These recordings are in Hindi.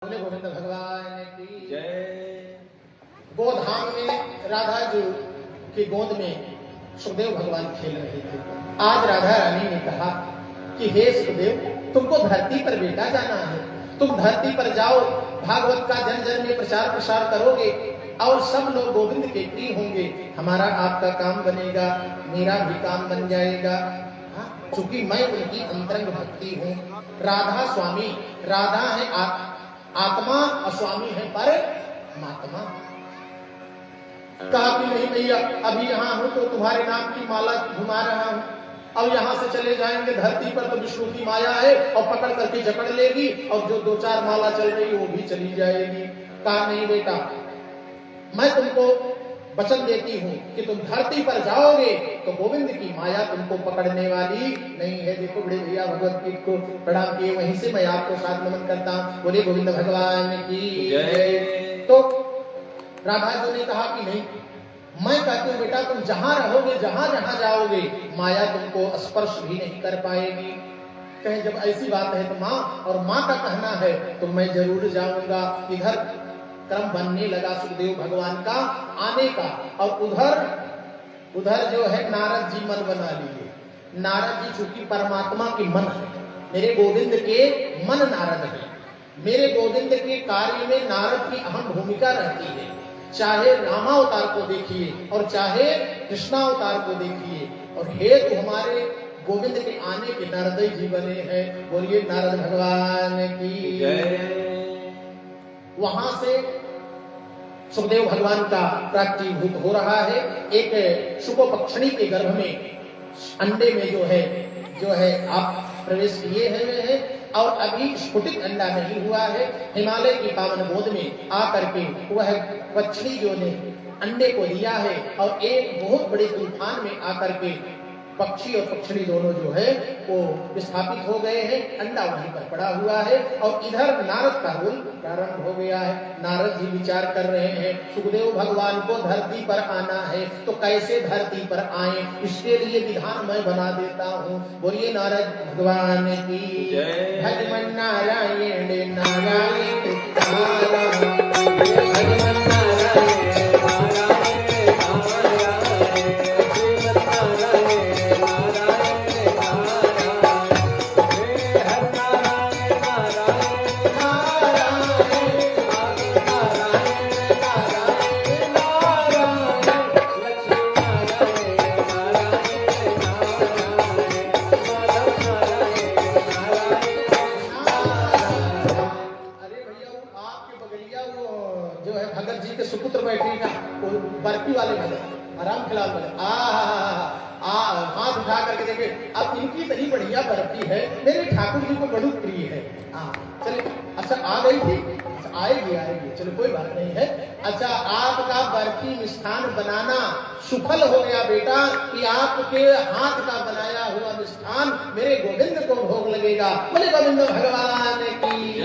बोले गोविंद भगवान की जय। गोधाम में राधा जी की गोद में सुखदेव भगवान खेल रहे थे। आज राधा रानी ने कहा कि हे सुखदेव, तुमको धरती पर बेटा जाना है, तुम धरती पर जाओ, भागवत का जन जन में प्रचार प्रसार करोगे और सब लोग गोविंद के प्रिय होंगे। हमारा आपका काम बनेगा, मेरा भी काम बन जाएगा। चूंकि मैं उनकी अंतरंग भक्ति हूँ। राधा स्वामी, राधा है आत्मा, अस्वामी है परमात्मा। कहा कि नहीं भैया, अभी यहाँ हूँ तो तुम्हारे नाम की माला घुमा रहा हूँ, अब यहाँ से चले जाएंगे धरती पर तो विष्णु की माया है और पकड़ करके जकड़ लेगी और जो दो चार माला चल रही वो भी चली जाएगी। कहा नहीं बेटा, मैं तुमको वचन देती हूँ कि तुम धरती पर जाओगे तो गोविंद की माया तुमको पकड़ने वाली नहीं है। देखो बड़े भैया भगवत गीता को प्रणाम किए, वहीं से मैं आपको साथ नमन करता हूँ। बोले गोविंद भगवान की जय। तो राधा जी ने कहा कि नहीं, मैं कहती हूँ बेटा, तुम जहां रहोगे, जहां जहां जाओगे, माया तुमको स्पर्श भी नहीं कर पाएगी। कहे जब ऐसी बात है तो माँ, और माँ का कहना है तो मैं जरूर जाऊंगा। इधर क्रम बनने लगा सुखदेव भगवान का आने का, और उधर जो है नारद जी मन बना लिए। नारद जी चूंकि परमात्मा के मन है, मेरे गोविंद के मन नारद है, मेरे गोविंद के कार्य में नारद की अहम भूमिका रहती है। चाहे रामावतार को देखिए और चाहे कृष्णावतार को देखिए, और हेतु हमारे गोविंद के आने के नारद जी बने हैं। बोलिए नारद भगवान की जय। वहां से सुखदेव भगवान का प्राकटीभूत हो रहा है। एक शुभ पक्षिणी के गर्भ में अंडे में जो है आप प्रवेश किए हैं और अभी स्फुटित अंडा नहीं हुआ है। हिमालय की पावन गोद में आकर के वह पक्षी जो ने अंडे को लिया है और एक बहुत बड़े तूफान में आकर के पक्षी और पक्षी दोनों जो है वो विस्थापित हो गए हैं। अंडा वहीं पर पड़ा हुआ है और इधर नारद का रोल प्रारंभ हो गया है। नारद जी विचार कर रहे हैं, सुखदेव भगवान को धरती पर आना है तो कैसे धरती पर आए, इसके लिए विधान मैं बना देता हूँ। बोलिए नारद भगवान की जय। भगवान नारायण नारायण भगवान बर्फी वाले भले आराम खिलाओ भले हाथ उठा करके देखे, अब इनकी इतनी बढ़िया बर्फी है, मेरे ठाकुर जी को बड़ी प्रिय है। चलिए, अच्छा आ गई थी, अच्छा आएगी, चलो कोई बात नहीं है। अच्छा, आपका बर्फी मिष्ठान बनाना सुफल हो गया बेटा कि आपके हाथ का बनाया हुआ मिष्ठान मेरे गोविंद को भोग लगेगा। बोले गोविंद भगवान की।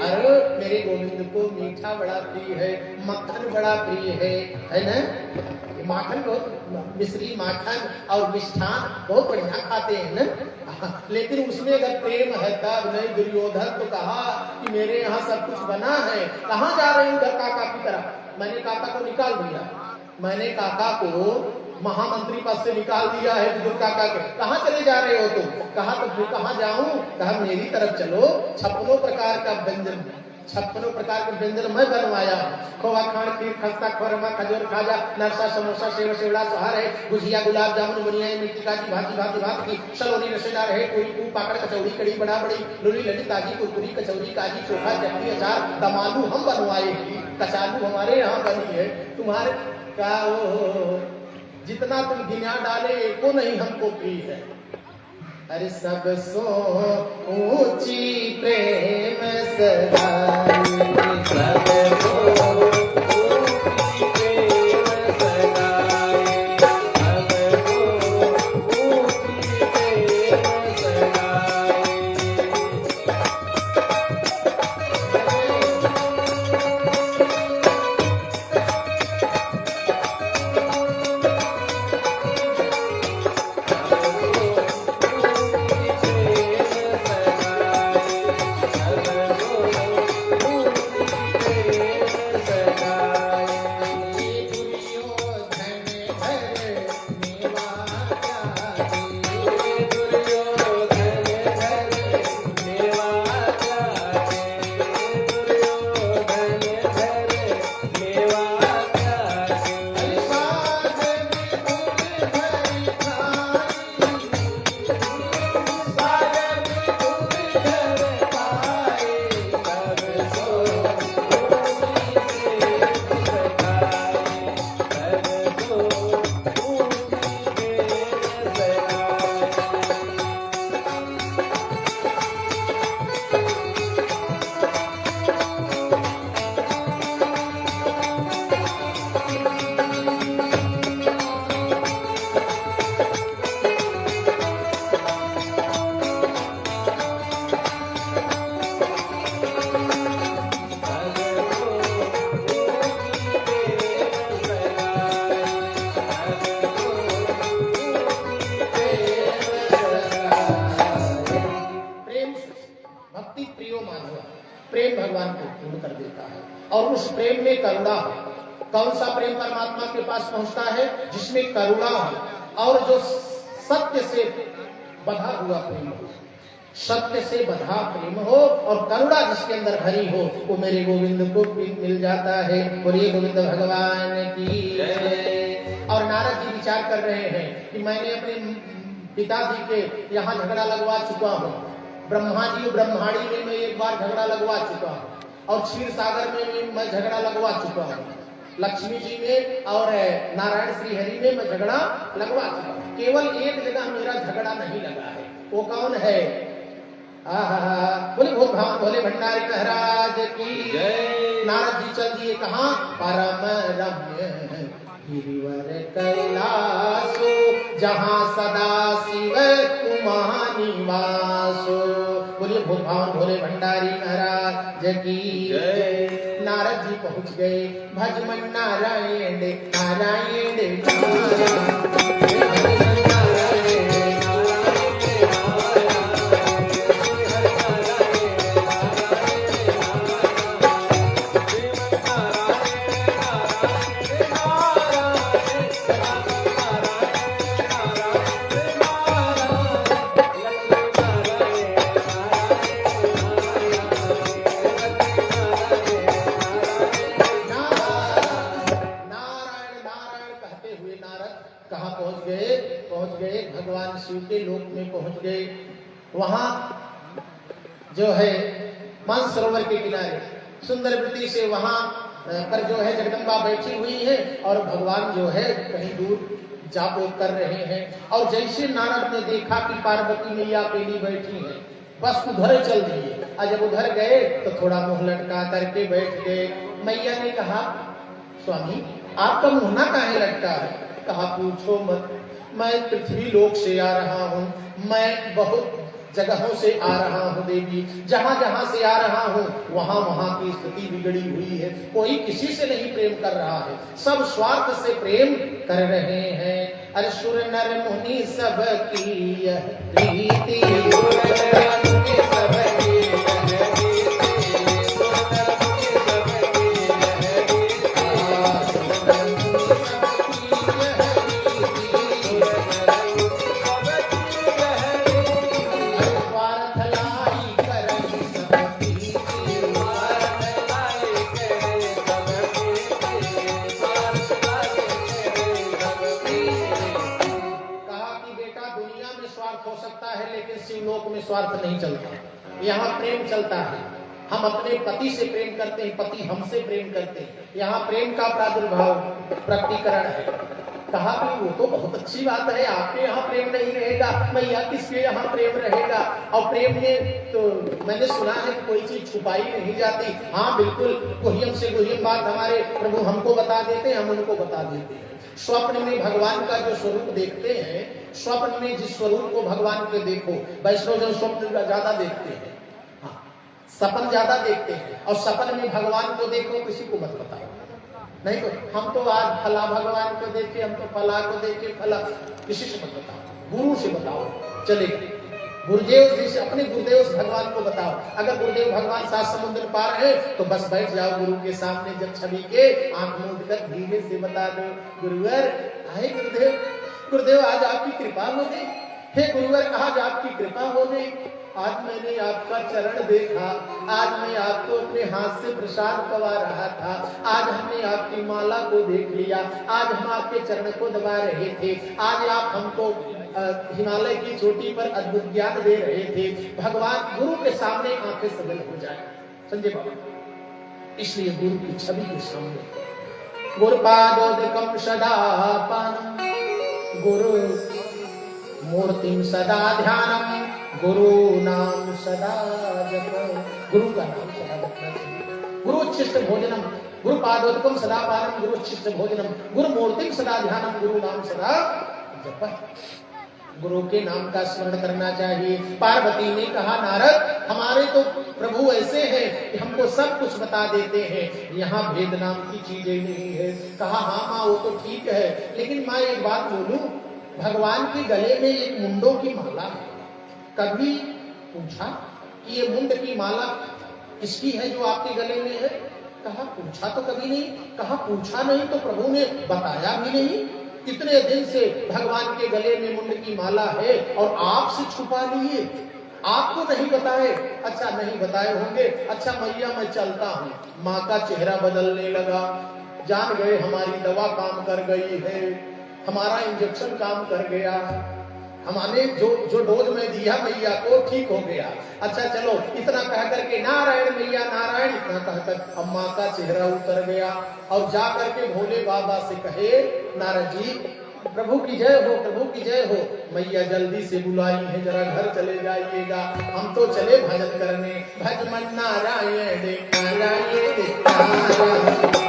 अरे मेरे गोविंद को मीठा बड़ा प्रिय है, मक्खन बड़ा प्रिय है ना। माखन बहुत, मिश्री माखन और मिष्ठान बहुत बढ़िया खाते हैं ना। लेकिन उसमें अगर प्रेम है तब नहीं। दुर्योधन तो कहा कि मेरे यहाँ सब कुछ बना है, कहाँ जा रहे हो उधर काका की तरफ। मैंने काका को निकाल दिया, मैंने काका को महामंत्री पद से निकाल दिया है। बुजुर्ग काका के, कहाँ चले जा रहे हो तुम? कहा तो कहाँ जाऊं? कहा मेरी तरफ चलो, 56 प्रकार का व्यंजन, 56 प्रकार के व्यंजन मैं बनवाया। खोवा खान खीर खस्ता खोरमा खजूर खाजा नरसा समोसा सेव सेवड़ा सोहार है, गुजिया गुलाब जामुन बुनिया मिर्ची काजी भाजी भाती भात की सलोनी रसेदार है, पूरी पूरी पाकड़ कचौड़ी कड़ी बड़ा बड़ी लूली लड़ी ताजी कुरकुरी कचौड़ी काजी चोखा चटनी अचार दमालू हम बनवाए, कचालू हमारे यहाँ बनी है। तुम्हारे का जितना तुम गिना डाले एको नहीं हमको प्रिय है। अरे सब सो ऊंची प्रेम सगाई, सब सो प्रेम भगवान को पूर्ण कर देता है। और उस प्रेम में करुणा है। कौन सा प्रेम परमात्मा के पास पहुंचता है? जिसमें करुणा है और जो सत्य से बधा हुआ प्रेम हो, सत्य से बधा प्रेम हो और करुणा जिसके अंदर भरी हो, वो मेरे गोविंद को मिल जाता है। बोलिए गोविंद भगवान की जय। और नारद जी विचार कर रहे हैं कि मैंने अपने पिताजी के यहाँ झगड़ा लगवा चुका हूँ, ब्रह्मा जी ब्रह्माणी में मैं एक बार झगड़ा लगवा चुका हूँ, और क्षीर सागर में मैं झगड़ा लगवा चुका हूँ, लक्ष्मी जी में और नारायण श्री हरि में मैं झगड़ा लगवा चुका हूँ। केवल एक जगह मेरा झगड़ा नहीं लगा है, वो कौन है? बोले भूत भाव भोले भंडारी महाराज की जय। नारद जी चल दिए कहाँ? परम रम्य गिरिवर कैलासो, जहाँ सदा शिव उमा निवासो। बोलिए भूत भाव भोले भंडारी महाराज की जय। नारद जी पहुँच गए। भजमन नारायण नारायण भगवान शिव के लोक में पहुंच गए। वहां जो है मानसरोवर के किनारे सुंदर वृत्ति से वहां पर जो है जगदम्बा बैठी हुई है और भगवान जो है कहीं दूर जाप कर रहे हैं। और जैसे नारद ने देखा कि पार्वती मैया अकेली बैठी है, बस उधर चल दिए। और जब उधर गए तो थोड़ा मुंह लटका करके बैठ गए। मैया ने कहा, स्वामी आपका मुंह ना काहे लटका है? कहा पूछो मत, मैं पृथ्वी लोक से आ रहा हूँ, मैं बहुत जगहों से आ रहा हूँ देवी, जहाँ जहाँ से आ रहा हूँ वहाँ वहाँ की स्थिति बिगड़ी हुई है। कोई किसी से नहीं प्रेम कर रहा है, सब स्वार्थ से प्रेम कर रहे हैं। अरे सुर नर मुनि सब की यह रीति, स्वार्थ नहीं चलता, यहाँ प्रेम चलता है। हम अपने पति से प्रेम करते हैं, पति हमसे प्रेम करते हैं। यहाँ प्रेम का प्रादुर्भाव प्रकटीकरण है। कहा कि वो तो बहुत अच्छी बात है, आपके यहाँ प्रेम नहीं रहेगा, मैया किसके यहाँ प्रेम रहेगा? और प्रेम में तो मैंने सुना है कि कोई चीज छुपाई नहीं जाती। हाँ बिल्कुल, गुह्यम से गुह्यम बात हमारे प्रभु हमको बता देते हैं, हम उनको बता देते हैं। स्वप्न में भगवान का जो स्वरूप देखते हैं, स्वप्न में जिस स्वरूप को भगवान के देखो, वैष्णव जन स्वप्न ज्यादा देखते हैं, हाँ सपन ज्यादा देखते हैं। और सपन में भगवान को देखो, किसी को मत बताओ, नहीं तो हम तो आज फला भगवान को देखे, हम तो फला को देखे, फला, किसी से मत बताओ, गुरु से बताओ चलेगा। गुरुदेव जी से, अपने गुरुदेव भगवान को बताओ। अगर गुरुदेव भगवान 7 समुद्र पार है तो बस बैठ जाओ गुरु के सामने, जब छवि के आंख मूंद कर धीरे से बता दो, गुरुवर आए गुरुदेव, गुरुदेव आज आपकी कृपा हो गई। हे गुरुवर आज आपकी कृपा हो गई, आज मैंने आपका चरण देखा, आज मैं आपको अपने हाथ से प्रसाद पवा रहा था, आज हमने आपकी माला को देख लिया, आज हम आपके चरण को दबा रहे थे, आज आप हमको हिमालय की चोटी पर अद्भुत ज्ञान दे रहे थे। भगवान गुरु के सामने आंखें सजल हो जाए संजय बाबा, इसलिए गुरु की छवि के सामने गुरुपादोदकम सदा पानम, गुरु मूर्तिम सदा ध्यानम, गुरु नाम सदा जप। गुरु का नाम सदा जपना चाहिए। गुरु उच्छिष्ट भोजनम, गुरु पादोदकम सदा पानम, गुरु उच्छिष्ट भोजनम, गुरु मूर्तिम सदा ध्यानम, गुरु नाम सदा जप। गुरु के नाम का स्मरण करना चाहिए। पार्वती ने कहा, नारद हमारे तो प्रभु ऐसे हैं कि हमको सब कुछ बता देते हैं, यहाँ भेद नाम की चीजें नहीं है। कहा हाँ माँ वो तो ठीक है, लेकिन माँ एक बात बोलूं, भगवान के गले में एक मुंडों की माला है, कभी पूछा कि ये मुंड की माला किसकी है जो आपके गले में है? कहा पूछा तो कभी नहीं। कहा पूछा नहीं तो प्रभु ने बताया भी नहीं। कितने दिन से भगवान के गले में मुंड की माला है और आपसे छुपा लिए, आपको नहीं बताए। अच्छा नहीं बताए होंगे, अच्छा मैया मैं चलता हूँ। माँ का चेहरा बदलने लगा, जान गए हमारी दवा काम कर गई है, हमारा इंजेक्शन काम कर गया, हमारे जो डोज में दिया मैया को ठीक हो गया। अच्छा चलो इतना कह करके नारायण मैया नारायण इतना कहकर अब माँ का चेहरा उतर गया और जा करके भोले बाबा से कहे नारद जी प्रभु की जय हो, प्रभु की जय हो, मैया जल्दी से बुलाई है, जरा घर चले जाइएगा, हम तो चले भजन करने। भजमन नारायण नारायण नारायण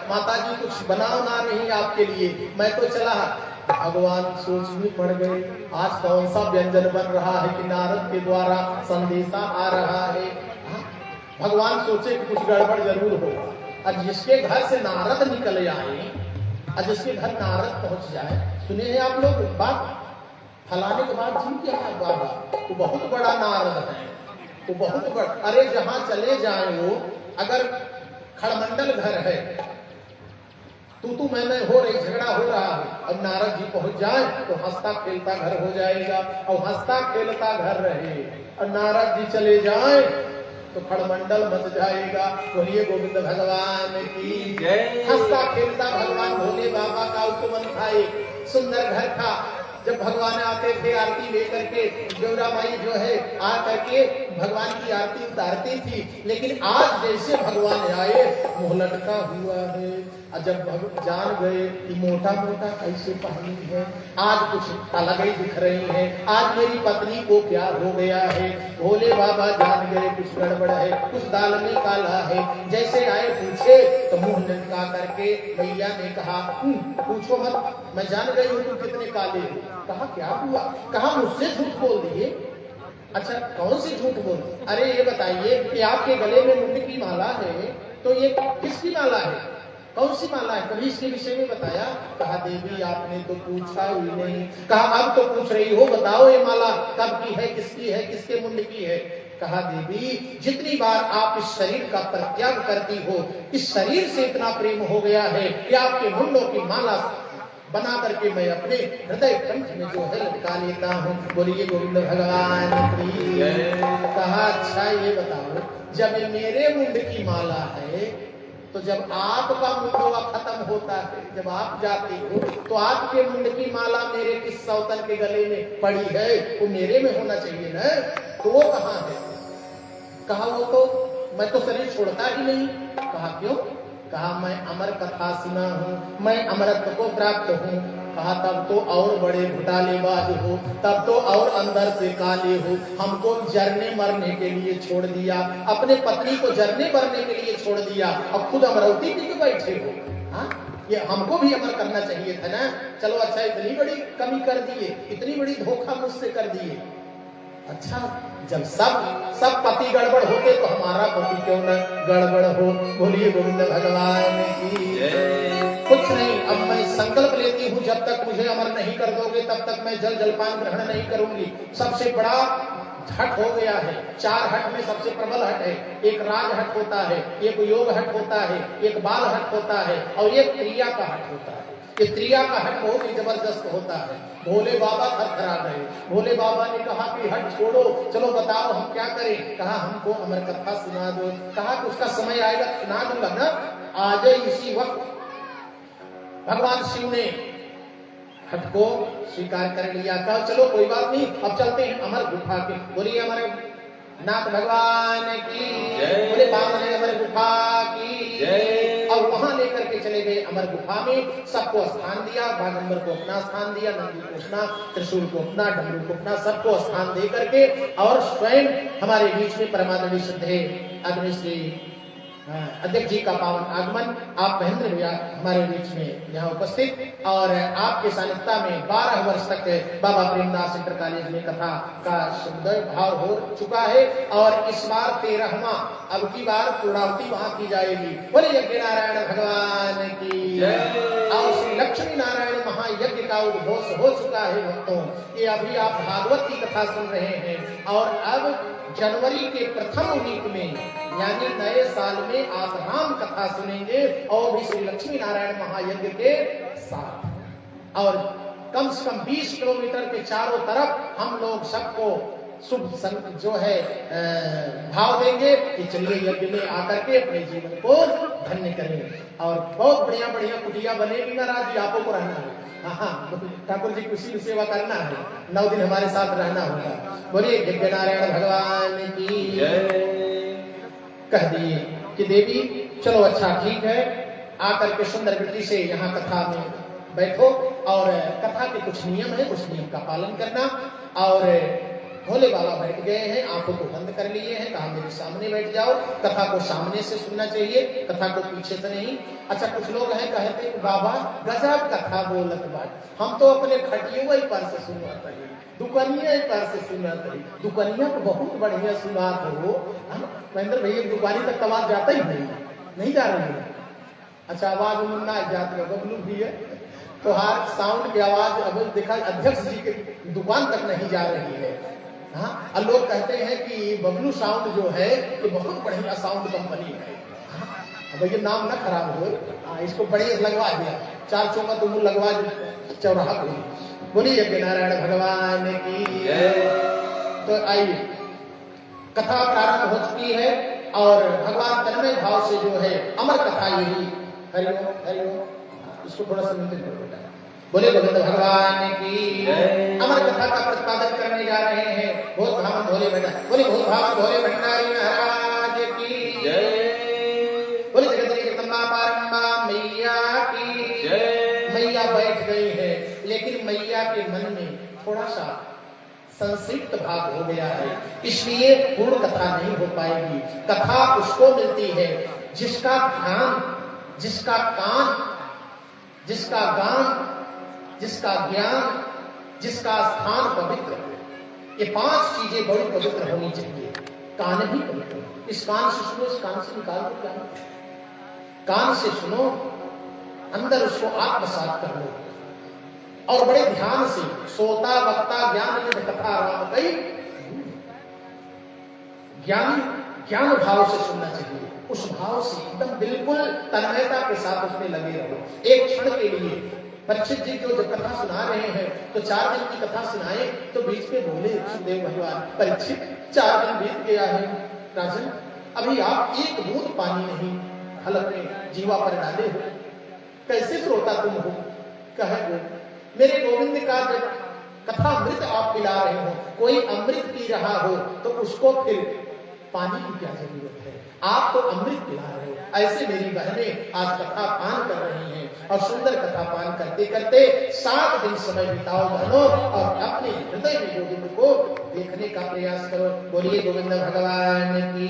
माता जी कुछ बनाओ ना नहीं आपके लिए, मैं तो चला। भगवान सोच में पड़ गए, आज कौन सा व्यंजन बन रहा है कि नारद के द्वारा संदेशा आ रहा है। भगवान सोचे कि कुछ गड़बड़ जरूर होगा। अब जिसके घर से नारद निकल आए, अब जिसके घर नारद पहुंच जाए, सुने हैं आप लोग बात फलाने के बाद जी क्या है बाबा, वो बहुत बड़ा नारद है, वो बहुत बड़ा। अरे जहां चले जाए वो, अगर खड़मंडल घर है, तू मैं हो रही, झगड़ा हो रहा है, अब नारद जी पहुंच जाए तो हंसता खेलता घर हो जाएगा, और हंसता खेलता घर रहे। और नारद जी चले जाए तो खड़मंडल मच जाएगा। बोलिए गोविंद भगवान की जय। हंसता खेलता भगवान भोले बाबा का उपमन खाए, सुंदर घर था। जब भगवान आते थे आरती लेकर के, गौरा माई जो है आ करके भगवान की आरती उतारती थी, लेकिन आज जैसे भगवान आए मुंह लटका हुआ है। जब जान गए कि मोटा मोटा कैसे पहनी है, आज कुछ अलग ही दिख रही है, आज मेरी पत्नी को क्या हो गया है। भोले बाबा जान गए कुछ गड़बड़ है, कुछ दाल में काला है। जैसे आए पूछे तो मुंह लटका करके मैया ने कहा पूछो मत, मैं जान गई हूँ तुम कितने काले हो। कहा क्या हुआ? कहा मुझसे झूठ बोल दिए। अच्छा कौन सी झूठ बोल? अरे ये बताइए कि आपके गले में मुंड की माला है, तो ये किसकी माला है, कौन सी माला है? कभी इसके विषय में बताया? कहा देवी आपने तो पूछा ही नहीं। कहा अब तो पूछ रही हो, बताओ ये माला कब की है, किसकी है, किसके मुंड की है। कहा देवी जितनी बार आप इस शरीर का परित्याग करती हो, इस शरीर से इतना प्रेम हो गया है कि आपके मुंडों की माला बना करके मैं अपने हृदय कंठ में जो है लटका लेता हूँ। बोलिए गोविंद भगवान की। कहा अच्छा ये बताओ, जब मेरे मुंड की माला है तो जब आपका मुंडवा खत्म होता है, जब आप जाते हो तो आपके मुंड की माला मेरे किस सौतन के गले में पड़ी है, वो मेरे में होना चाहिए ना। तो वो कहाँ है? कहा वो तो मैं तो शरीर छोड़ता ही नहीं। कहा क्यों? कहा मैं अमर कथा सुना हूँ, मैं अमरत्व को प्राप्त हूँ। कहा तब तो और बड़े घुटालेबाज हो, तब तो और अंदर से काले हो। हमको जरने मरने के लिए छोड़ दिया, अपने पत्नी को जरने मरने के लिए छोड़ दिया, अब खुद अमरौती पे क्यों बैठे हो? हाँ ये हमको भी अमर करना चाहिए था ना। चलो अच्छा इतनी बड़ी कमी कर दिए, इतनी बड़ी धोखा मुझसे कर दिए। अच्छा जब सब पति गड़बड़ होते तो हमारा पति क्यों न गड़बड़ हो। बोलिए गोविंद भगवान की। कुछ नहीं, अब मैं संकल्प लेती हूँ जब तक मुझे अमर नहीं कर दोगे तब तक मैं जल जलपान ग्रहण नहीं करूंगी। सबसे बड़ा हट हो गया है, 4 हट में सबसे प्रबल हट है। एक राज हट होता है, एक योग हट होता है, एक बाल हट होता है और एक क्रिया का हट होता है। ये क्रिया का हट बहुत ही जबरदस्त होता है। भोले बाबा थरथरा गए। भोले बाबा ने कहा कि हट छोड़ो, चलो बताओ हम क्या करें। कहा हमको अमर कथा सुना दो। कहा कि उसका समय आएगा सुना दूंगा ना। आज इसी वक्त भगवान शिव ने हट को स्वीकार कर लिया। कहा चलो कोई बात नहीं, अब चलते हैं अमर गुफा के। बोलिए अमर नाथ भगवान की जय, बोले बामन अमर गुफा की जय। और वहां लेकर के चले गए अमर गुफा में, सबको स्थान दिया। बागंबर को अपना स्थान दिया, नंदी को अपना, त्रिशूल को अपना, डमरू को अपना, सबको स्थान दे करके और स्वयं हमारे बीच में परमानंद सिद्ध आदरणीय श्री अध्यक्ष जी का पावन आगमन, आप महेंद्र भैया हमारे बीच में यहाँ उपस्थित और आपके सानिध्य में 12 वर्ष तक बाबा प्रेमदास इंटर कॉलेज में कथा का सुंदर भाव हो चुका है और इस बार 13वां अब की बार पूर्णावती वहां की जाएगी। बोले यज्ञ नारायण भगवान की और श्री लक्ष्मी नारायण महायज्ञ का उद्घोष हो चुका है भक्तों। ये अभी आप भागवत की कथा सुन रहे हैं और अब जनवरी के प्रथम वीक में यानी नए साल में आप राम कथा सुनेंगे और भी श्री लक्ष्मी नारायण महायज्ञ के साथ और कम से कम 20 किलोमीटर के चारों तरफ हम लोग सबको शुभ जो है भाव देंगे कि चलिए यज्ञ में आकर के अपने जीवन को धन्य करें और बहुत बढ़िया बढ़िया कुटिया बनेगी ना राजी, आपको को रहना है। हाँ, ठाकुर जी कुछ सेवा करना है, 9 दिन हमारे साथ रहना होगा। बोलिए यज्ञ नारायण भगवान की कह दिए कि देवी चलो अच्छा ठीक है, आकर के सुंदर वृत्ति से यहाँ कथा में बैठो और कथा के कुछ नियम है, कुछ नियम का पालन करना। और भोले बाबा बैठ गए हैं, आंखों को बंद कर लिए हैं, कहा मेरे सामने बैठ जाओ, कथा को सामने से सुनना चाहिए, कथा को पीछे से नहीं। अच्छा कुछ लोग हैं कहते कि बाबा गजब कथा बोलत बात, हम तो अपने खटियों ही पर से सुनवाते हैं, दुकानिया ही पर से सुनाते हैं, दुकानिया को बहुत बढ़िया सुनात हो। महेंद्र भैया दुकानी तक आवाज जाता ही नहीं जा रही है। अच्छा आवाज मुन्ना जाती है, बबलू भी है तो हर साउंड की आवाज अब देखा अध्यक्ष जी के दुकान तक नहीं जा रही है। हाँ, और लोग कहते हैं कि बबलू साउंड जो है ये बहुत बढ़िया साउंड कंपनी है। अब ये नाम ना खराब हो, इसको बढ़िया लगवा दिया, 4 चौका तुम लगवा चौराहा को। बोलिए यज्ञ नारायण भगवान की। तो आइए कथा प्रारंभ हो चुकी है और भगवान तन्मय भाव से जो है अमर कथा यही हरिओम हरिओम, इसको थोड़ा सा मिलते बेटा। बोले गोविंद भगवान की अमर कथा का प्रतिपादन करने जा रहे हैं बहुत भाव भोले बेटा। बोले बहुत भाव भोले भंडारी महाराज की जय। बोले जगत जगदम्बा पारंबा मैया की जय। मैया बैठ गई है लेकिन मैया के मन में थोड़ा सा संक्षिप्त भाव हो गया है, इसलिए पूर्ण कथा नहीं हो पाएगी। कथा उसको मिलती है जिसका ध्यान, जिसका कान, जिसका गान, जिसका ज्ञान, जिसका स्थान पवित्र। ये 5 चीजें बड़ी पवित्र होनी चाहिए। कान भी पवित्र, इस कान से सुनो, इस कान से निकाल दो, क्या कान से सुनो, अंदर उसको आत्मसात कर लो और बड़े ध्यान से सोता वक्ता ज्ञान में कथा राम कई ज्ञान भाव से सुनना चाहिए। उस भाव से एकदम बिल्कुल तन्मयता के साथ उसमें लगे रहो। एक क्षण के लिए परीक्षित जी को जब कथा सुना रहे हैं तो 4 दिन की कथा सुनाए तो बीच में बोले सुखदेव भगवान, परीक्षित 4 दिन बीत गया है राजन, अभी आप एक बूंद पानी नहीं हलक में जीवा पर डाले हो, कैसे श्रोता तुम हो? कहे मेरे गोविंद का जब कथा अमृत आप पिला रहे हो, कोई अमृत पी रहा हो तो उसको फिर पानी की क्या जरूरत है, आप तो अमृत पिला रहे हो। ऐसे मेरी बहनें आज कथा पान कर रही हैं और सुंदर कथा पान करते करते 7 दिन समय बिताओ बहनों और अपने हृदय में गोविंद को देखने का प्रयास करो। बोलिए गोविंद भगवान की।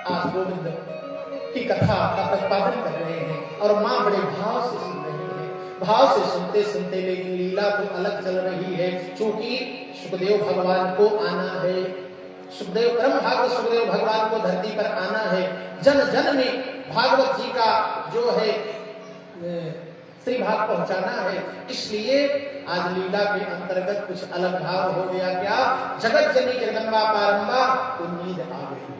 आज गोविंद की कथा का प्रतिपादन कर रहे हैं और माँ बड़े भाव से सुन रही है। भाव से सुनते सुनते लेकिन लीला तो अलग चल रही है, क्योंकि सुखदेव भगवान को आना है, सुखदेव परम भागवत सुखदेव भगवान को धरती पर आना है, जन जन में भागवत जी का जो है श्री भाग पहुंचाना है। इसलिए आज लीला के अंतर्गत कुछ अलग भाव हो गया। क्या? जगत जननी जगदम्बा पारंबा को नींद आ गई,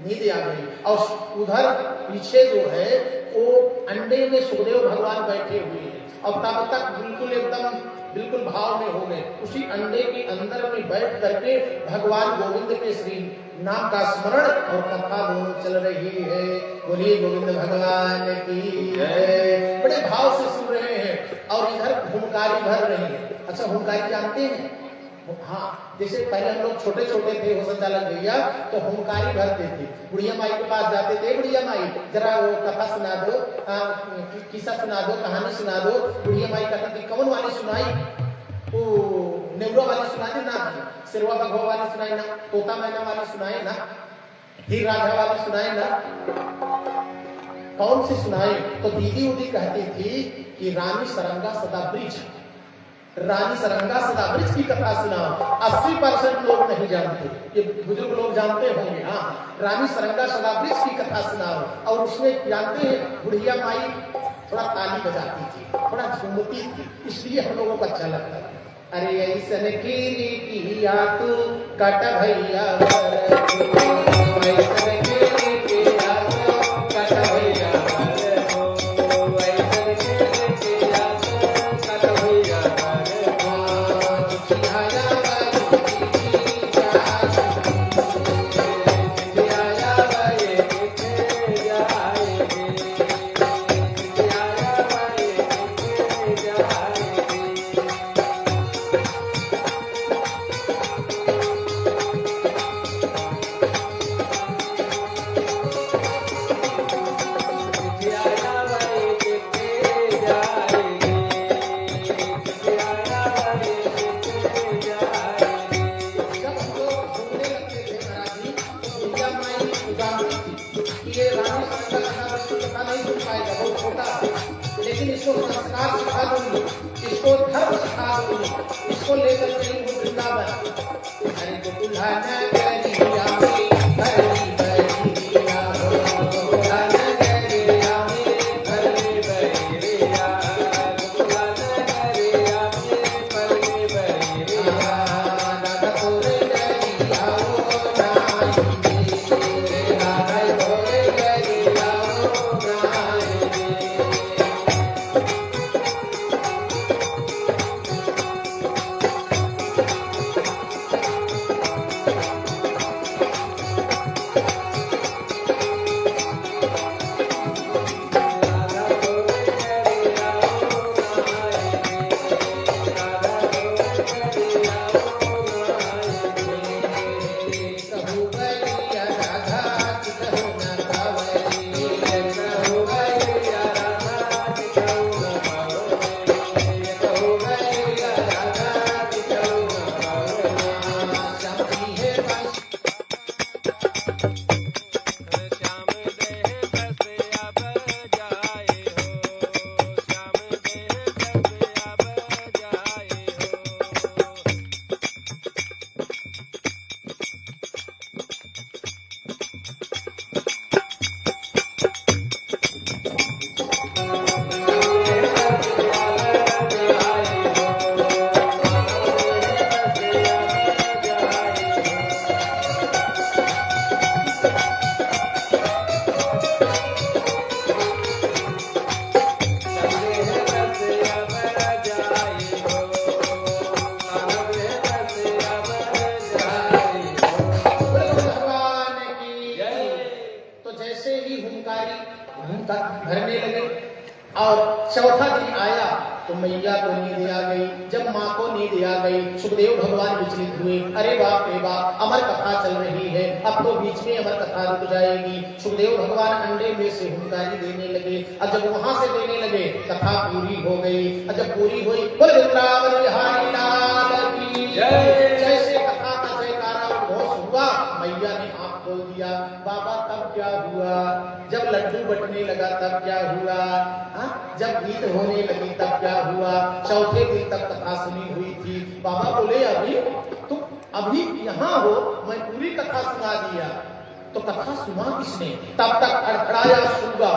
नींद आ गई और उधर पीछे जो है वो अंडे में सुखदेव भगवान बैठे हुए हैं और तब तक बिल्कुल एकदम बिल्कुल भाव में हो गए। उसी अंडे के अंदर में बैठ करके भगवान गोविंद के श्री नाम का स्मरण और कथा दोनों चल रही है। बोलिए गोविंद भगवान की है। बड़े भाव से सुन रहे हैं और इधर हुंकारी भर रही है। अच्छा हुंकारी जानते हैं? हाँ, जैसे पहले हम लोग छोटे छोटे थे हो संचालक भैया तो हुंकारी भरते थे, बुढ़िया माई के पास जाते थे, बुढ़िया माई जरा वो कथा सुना दो, किस्सा सुना दो, कहानी सुना दो। बुढ़िया माई कहती थी कौन वाली सुनाई? वो नेवरा वाली सुना दी ना, सिरवा बघवा वाली सुनाई ना, तोता मैना वाली सुनाई ना, हीर राझा वाली सुनाई ना, कौन सी सुनाई? तो दीदी उदी कहती थी कि रानी सरंगा सदाब्रिज, रानी सरंगा सदाब्रिज की कथा सुनाओ। 80% लोग नहीं जानते, ये बुजुर्ग लोग जानते होंगे। हाँ, रानी सरंगा सदाब्रिज की कथा सुनाओ। और उसमें जानते हैं बुढ़िया माई थोड़ा ताली बजाती थी, थोड़ा झूमती थी, इसलिए हम लोगों को अच्छा लगता था। अरे ऐसन किया तू कट भैया भरने लगे। और चौथा दिन आया तो मैया को नींद आ गई। जब माँ को नींद आ गई, सुखदेव भगवान विचलित हुए। अरे बाप रे बाप, अमर कथा चल रही है, अब तो बीच में अमर कथा रुक जाएगी। सुखदेव भगवान अंडे में से हुंकारी देने लगे। अब जब वहां से देने लगे, कथा पूरी हो गई। और जब पूरी हुई, बोले वृंदावन बिहारी लाल की जय। जैसे कथा का जयकारा उद्घोष हुआ, मैया ने आंख खोल दिया। बाबा तब क्या हुआ? जब लड्डू बटने लगा तब क्या हुआ? जब गीत होने लगी तब क्या हुआ? चौथे दिन तक कथा सुनी हुई थी। बाबा बोले अभी तुम अभी यहाँ हो, मैं पूरी कथा सुना दिया। तो कथा सुना किसने? तब तक खड़खड़ाया सूगा।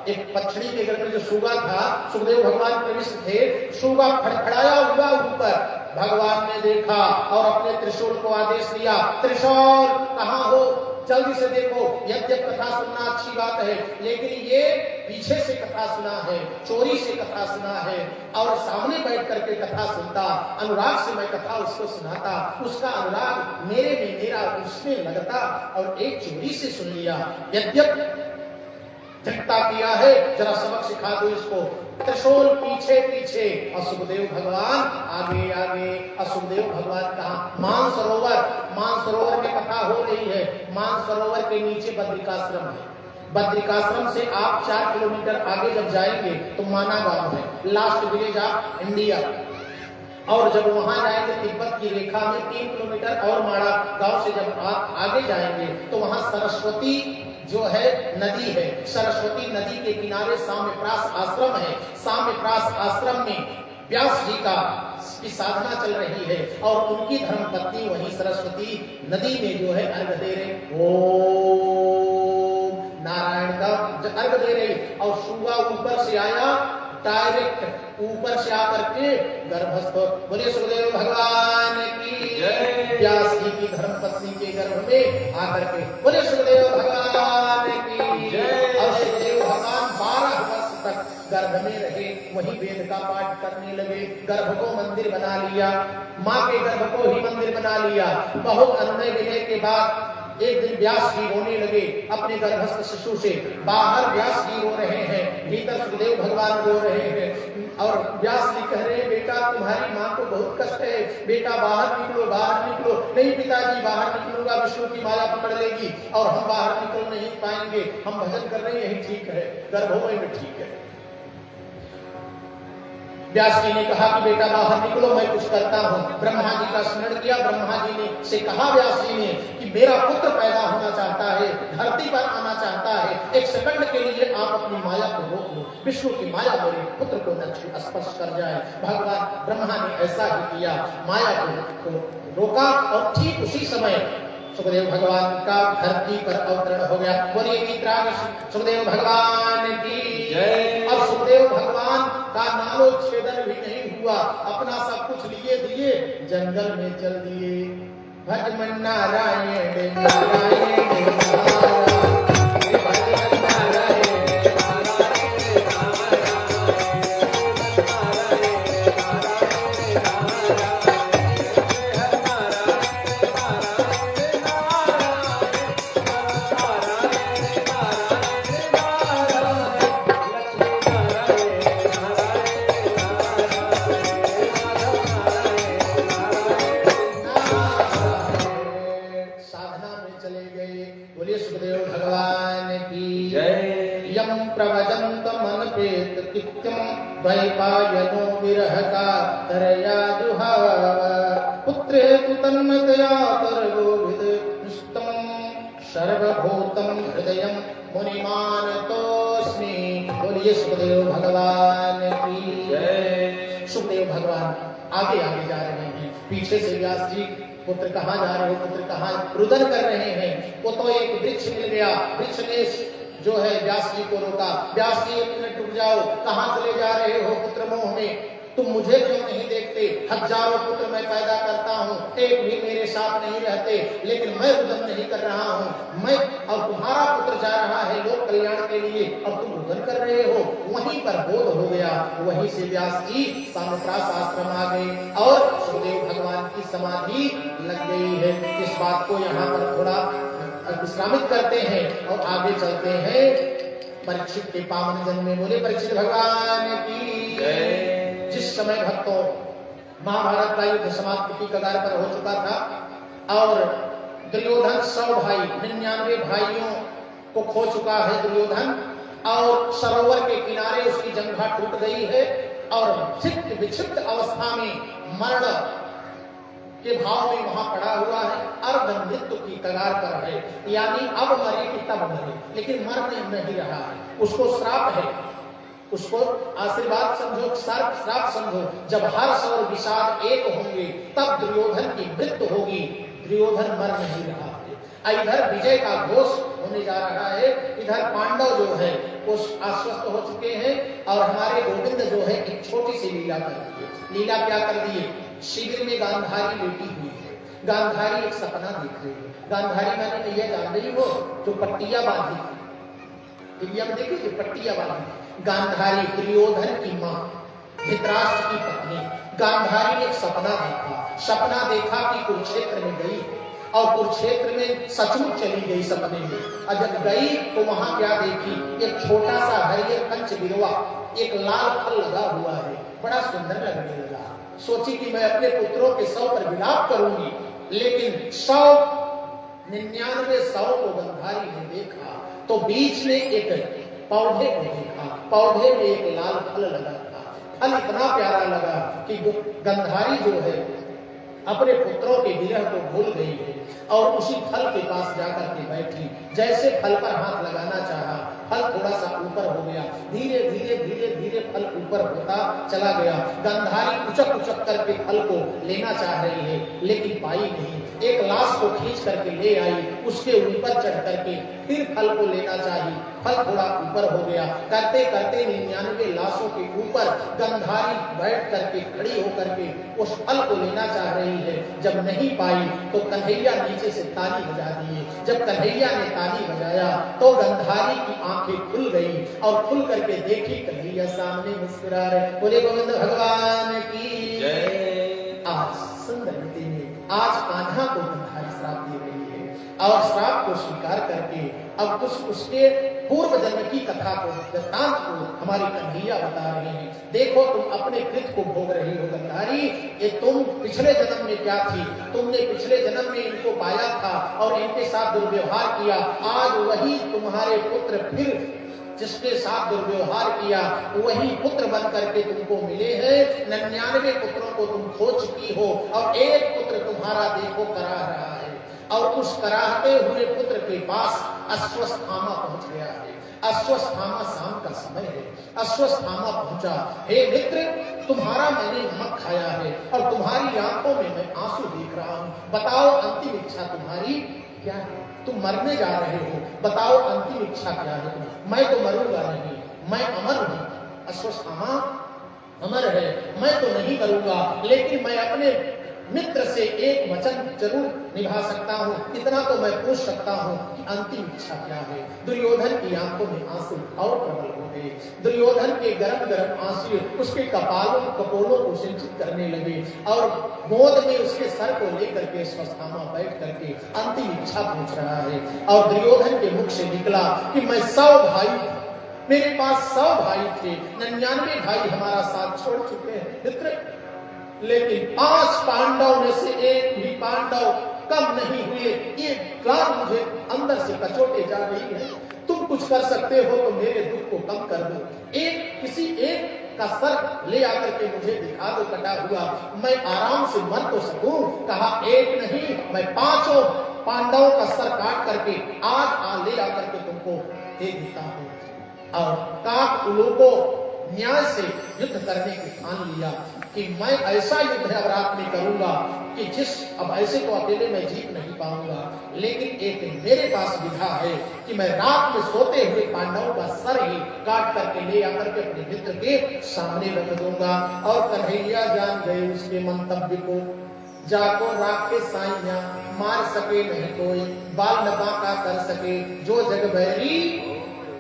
एक पक्षी के घर में जो सूगा था, सुखदेव भगवान प्रविष्ट थे, सूगा खड़खड़ाया हुआ ऊपर। भगवान ने देखा और अपने त्रिशूल को आदेश दिया, त्रिशूल कहाँ हो? जल्दी से देखो। यद्यप कथा सुनना अच्छी बात है, लेकिन ये पीछे से कथा सुना है, चोरी से कथा सुना है, और सामने बैठ करके कथा सुनता, अनुराग से मैं कथा उसको सुनाता, उसका अनुराग मेरे में, मेरा उसमें लगता, और एक चोरी से सुन लिया। यद्यप झटका किया है, जरा सबक सिखा दो इसको। त्रिशूल पीछे पीछे और सुखदेव भगवान आगे आगे। और सुखदेव भगवान कहा? मानसरोवर, मानसरोवर में कथा हो रही है। मानसरोवर के नीचे बद्रिकाश्रम है। बद्रिकाश्रम से आप 4 किलोमीटर आगे जब जाएंगे तो माना गांव है, लास्ट विलेज ऑफ इंडिया। और जब वहां जाएंगे तिब्बत की रेखा में 3 किलोमीटर और माड़ा गांव से जब आगे जाएंगे तो वहां सरस्वती जो है नदी है। सरस्वती नदी के किनारे साम्यप्रास आश्रम है। साम्यप्रास आश्रम में व्यास जी की साधना चल रही है और उनकी धर्मपत्नी वही सरस्वती नदी में जो है अर्घ दे रहे, ओम नारायण का अर्घ दे रही। और सुगा ऊपर से आया, डायरेक्ट ऊपर से आकर के गर्भस्थ। बोले सुखदेव भगवान की जय। व्यास जी की धर्मपत्नी के गर्भ में आकर के बोले सुखदेव भगवान की जय। और सुखदेव भगवान 12 वर्ष तक गर्भ में रहे, वही वेद का पाठ करने लगे। गर्भ को मंदिर बना लिया, माँ के गर्भ को ही मंदिर बना लिया। बहुत अन्य विनय के बाद एक दिन व्यास जी रोने लगे अपने गर्भस्थ शिशु से। बाहर व्यास जी रो रहे हैं, भीतर सुखदेव भगवान रो रहे हैं। और व्यास जी कह रहे हैं, बेटा तुम्हारी माँ को बहुत कष्ट है, बेटा बाहर निकलो, बाहर निकलो। नहीं पिताजी, बाहर निकलूंगा विष्णु की माया पकड़ लेगी और हम बाहर निकल नहीं पाएंगे। हम भजन कर रहे हैं, यही ठीक है, गर्भोमय में ठीक है। व्यास जी ने कहा कि बेटा बाहर निकलो, मैं कुछ करता हूँ। ब्रह्मा जी का स्मरण किया। ब्रह्मा जी ने से कहा व्यास जी ने कि मेरा पुत्र पैदा होना चाहता है, धरती पर आना चाहता है, एक सेकंड के लिए आप अपनी माया को रोक लो, विष्णु की माया मेरे पुत्र को न स्पर्श कर जाए। भगवान ब्रह्मा ने ऐसा ही किया, माया को रोका और ठीक उसी समय सुखदेव भगवान का धरती पर अवतरण हो गया। बोलिए वीतराग सुखदेव भगवान की जय। और सुखदेव भगवान का नालोच्छेदन भी नहीं हुआ, अपना सब कुछ लिए दिए जंगल में चल दिए। भज मन नारायण नारायण द्वैपायनो विरह का तरया जुहाव पुत्रे तु तन्मतया तरगोविद निष्टम सर्वभूतम हृदयम मुनिमान तोस्मि। बोलिए सुखदेव भगवान की जय। सुखदेव भगवान आगे आगे जा रहे हैं, पीछे से व्यास जी पुत्र कहाँ जा रहे हो, पुत्र कहाँ, रुदन कर रहे हैं। वो तो एक वृक्ष मिल गया, वृक्ष ने जो है व्यास जी को रोका। व्यास जी एक मिनट रुक जाओ, कहाँ चले जा रहे हो पुत्र मोह में, तुम मुझे क्यों नहीं देखते? हजारों पुत्र मैं पैदा करता हूँ, एक भी मेरे साथ नहीं रहते, लेकिन मैं रुदन नहीं कर रहा हूँ। मैं और तुम्हारा पुत्र जा रहा है लोक कल्याण के लिए और तुम रुदन कर रहे हो। वहीं पर बोध हो गया, वहीं से व्यास जी साम्यप्रास आश्रम आ गए और सुखदेव भगवान की समाधि लग गई है। इस बात को यहाँ पर थोड़ा विश्रामित करते हैं और आगे चलते हैं परीक्षित के पावन जन्म में। बोले परीक्षित भगवान की जय। जिस समय भक्तों महाभारत का युद्ध समाप्ति की कगार पर हो चुका था और दुर्योधन 100 भाई 99 भाइयों को खो चुका है दुर्योधन, और सरोवर के किनारे उसकी जंघा टूट गई है और विक्षिप्त अवस्था में मरण के भाव में वहां पड़ा हुआ है, अर्ध मृत्यु की कगार पर है, यानी अब मरे कि तब मरे, लेकिन मर नहीं रहा है। उसको श्राप है, उसको आशीर्वाद समझो, श्राप समझो। जब हर्ष और विषाद एक होंगे तब दुर्योधन की मृत्यु होगी। दुर्योधन मर नहीं रहा है। इधर विजय का घोष होने जा रहा है, इधर पांडव जो है वो आश्वस्त हो चुके हैं और हमारे गोविंद जो है एक छोटी सी लीला कर दी है। लीला क्या कर दी है? शिविर में गांधारी लेटी हुई है, गांधारी एक सपना देख रही है। गांधारी मैंने ये जान रही हो जो पट्टिया बांधी थी, देखिए जो पट्टिया बांधी। गांधारी दुर्योधन की माँ, धृतराष्ट्र की पत्नी। गांधारी ने एक सपना देखा, सपना देखा कि कुरुक्षेत्र में गई और कुरुक्षेत्र में सचमुच चली गई सपने में। और जब गई तो वहां क्या देखी? एक छोटा सा हरियर कंच बिरवा, एक लाल फल लगा हुआ है, बड़ा सुंदर लगने लगा। सोची कि मैं अपने पुत्रों के 100 पर विलाप करूंगी, लेकिन 99 को गांधारी ने देखा तो बीच में एक पौधे को देखा, पौधे में एक लाल फल लगा था। फल इतना प्यारा लगा कि गंधारी जो है अपने पुत्रों के विरह को भूल गई है और उसी फल के पास जाकर के बैठी। जैसे फल पर हाथ लगाना चाहा, फल थोड़ा सा ऊपर हो गया, धीरे धीरे धीरे धीरे फल ऊपर होता चला गया। गंधारी उचक उचक करके फल को लेना चाह रही है, लेकिन पाई नहीं। एक लाश को खींच करके ले आई, उसके ऊपर चढ़ करके फिर फल को लेना चाहिए, फल थोड़ा ऊपर हो गया। करते करते 99 लाशों के ऊपर गंधारी बैठ करके खड़ी होकर के उस फल को लेना चाह रही है। जब नहीं पाई तो कन्हैया नीचे से ताली बजा दिए। जब कन्हैया ने ताली बजाया तो गंधारी की आंखें खुल गई और खुल करके देखी कन्हैया सामने मुस्कुरा रहे। बोले गोविंद भगवान की जय। आज सुंदर में आज कान्हा को गंधारी श्राप दे रही है और श्राप को स्वीकार करके अब उसके पूर्व जन्म की कथा को, वृत्तांत को हमारी कन्हैया बता रहे हैं। देखो तुम अपने कृत को भोग रही हो गंधारी, ये तुम पिछले जन्म में क्या थी, तुमने पिछले जन्म में इनको पाया था और इनके साथ दुर्व्यवहार किया। आज वही तुम्हारे पुत्र फिर जिसके साथ दुर्व्यवहार किया वही पुत्र बन करके तुमको मिले हैं। 99 पुत्रों को तुम खो चुकी हो और एक पुत्र तुम्हारा देखो कराह रहा है और उस कराहते हुए पुत्र के पास अश्वस्थामा पहुंच गया है। अश्वस्थामा शाम का समय है, अश्वस्थामा पहुंचा। हे मित्र, तुम्हारा मैंने नमक खाया है और तुम्हारी आंखों में मैं आंसू देख रहा हूँ। बताओ अंतिम इच्छा तुम्हारी क्या है? तुम मरने जा रहे हो, बताओ अंतिम इच्छा क्या है? मैं तो मरूंगा नहीं, मैं अमर हूँ। अश्वस्थामा अमर है, मैं तो नहीं मरूंगा, लेकिन मैं अपने मित्र से एक वचन जरूर निभा सकता हूँ। इतना तो मैं पूछ सकता हूँ कि अंतिम इच्छा क्या है? दुर्योधन की आंखों में आंसू और प्रबल हो गए। दुर्योधन के गरम गरम आंसू उसके कपोलों को सिंचित करने लगे और गोद में उसके सर को लेकर के अश्वस्थामा बैठ करके अंतिम इच्छा पूछ रहा है। और दुर्योधन के मुख से निकला कि मैं 100 भाई, मेरे पास 100 भाई थे, 99 भाई हमारा साथ छोड़ चुके हैं मित्र, लेकिन 5 पांडव में से एक भी पांडव कम नहीं हुए। ये गान मुझे अंदर से कचोटे जा रही है। तुम कुछ कर सकते हो तो मेरे दुख को कम कर दो। किसी एक का सर ले आकर के मुझे दिखा दो कटा हुआ, मैं आराम से मर तो सकूं। कहा एक नहीं, मैं 5 पांडवों का सर काट करके आज ले आकर के तुमको दे देता हूँ। और काक उलों को न्याय से युद्ध करने की ठान लिया कि मैं ऐसा युद्ध अब रात में करूंगा कि अब ऐसे तो अकेले मैं जीत नहीं पाऊंगा, लेकिन एक मेरे पास विधा है कि मैं रात में सोते हुए पांडवों का सर ही काट करके ले आकर के अपने मित्र के सामने रख दूंगा। और कन्हैया जान गए उसके मंतव्य को। जाको राखे साइया मार सके नहीं कोई, बाल न बांका कर सके जो जग बैरी।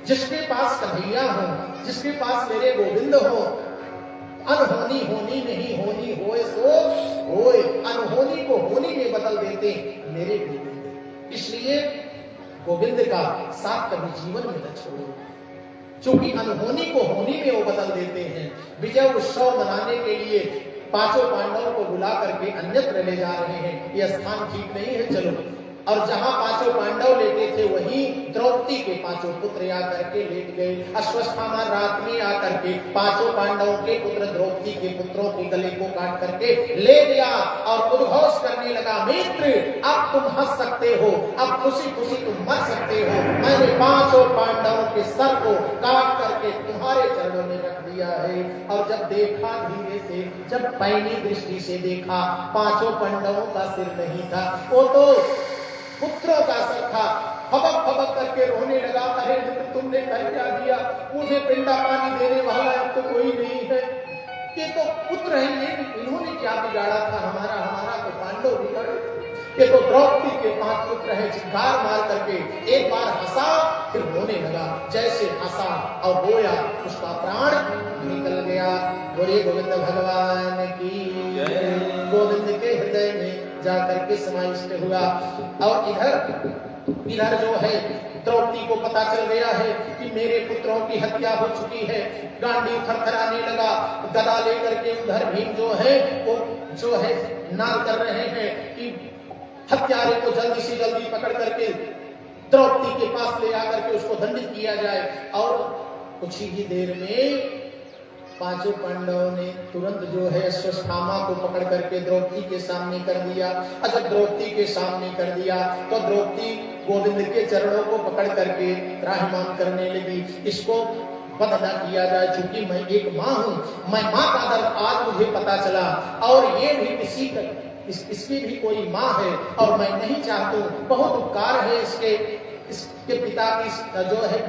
जिसके पास कन्हैया हो, जिसके पास मेरे गोविंद हो, अनहोनी होनी नहीं होनी होए सो होए, अनहोनी को होनी में बदल देते मेरे गोविंद। इसलिए गोविंद का साथ कभी जीवन में न छोड़ो, क्योंकि अनहोनी को होनी में वो बदल देते हैं। विजय उत्सव मनाने के लिए 5 पांडवों को बुला करके अन्यत्र ले जा रहे हैं। ये स्थान ठीक नहीं है, चलो। और जहां 5 पांडव लेटे थे वहीं द्रौपदी के 5 पुत्र आकर के लेट गए। अश्वस्थामा रात में आकर के 5 पांडवों के पुत्र द्रौपदी के पुत्रों के गले को काट करके ले गया और उद्घोष करने लगा, मित्र अब तुम हंस सकते हो, अब खुशी खुशी तुम मर सकते हो। मैंने 5 पांडवों के सर को काट करके तुम्हारे चरणों में रख दिया है। और जब देखा धीरे से, जब पैनी दृष्टि से देखा, 5 पांडवों का सिर नहीं था, वो तो पुत्रों का सर था। फबक फबक करके रोने लगा, अरे मित्र तुमने कर क्या दिया, मुझे पिंडा पानी देने वाला अब तो कोई नहीं है, ये तो पुत्र है, इन्होंने क्या बिगाड़ा था हमारा तो पांडव बिगाड़े। ये तो द्रौपदी के 5 पुत्र है। चिंगार मार करके एक बार हंसा, फिर रोने लगा। जैसे हंसा और रोया उसका प्राण निकल गया। बोले गोविंद भगवान की जय। गोविंद के हृदय में जाकर के समाविष्ट हुआ। और इधर जो है द्रौपदी को पता चल गया है कि मेरे पुत्रों की हत्या हो चुकी है। गांडी थरथराने लगा। गदा लेकर के उधर भीम जो है वो जो है नाल कर रहे हैं कि हत्यारे को जल्दी से जल्दी पकड़ करके द्रौपदी के पास ले आकर के उसको दंडित किया जाए। और कुछ ही देर में पांचों पांडवों ने तुरंत जो है अश्वत्थामा को पकड़ करके द्रौपदी के सामने कर दिया। और जब द्रौपदी के सामने कर दिया तो द्रौपदी गोविंद के चरणों को पकड़ करके त्राहिमाम करने लगी, इसको वध न किया जाए, चूंकि मैं एक माँ हूँ, मैं माँ का दर्द आज मुझे पता चला, और ये भी किसी का इसकी भी कोई माँ है और मैं नहीं चाहता हूँ। बहुत उपकार है इसके पिता की जो है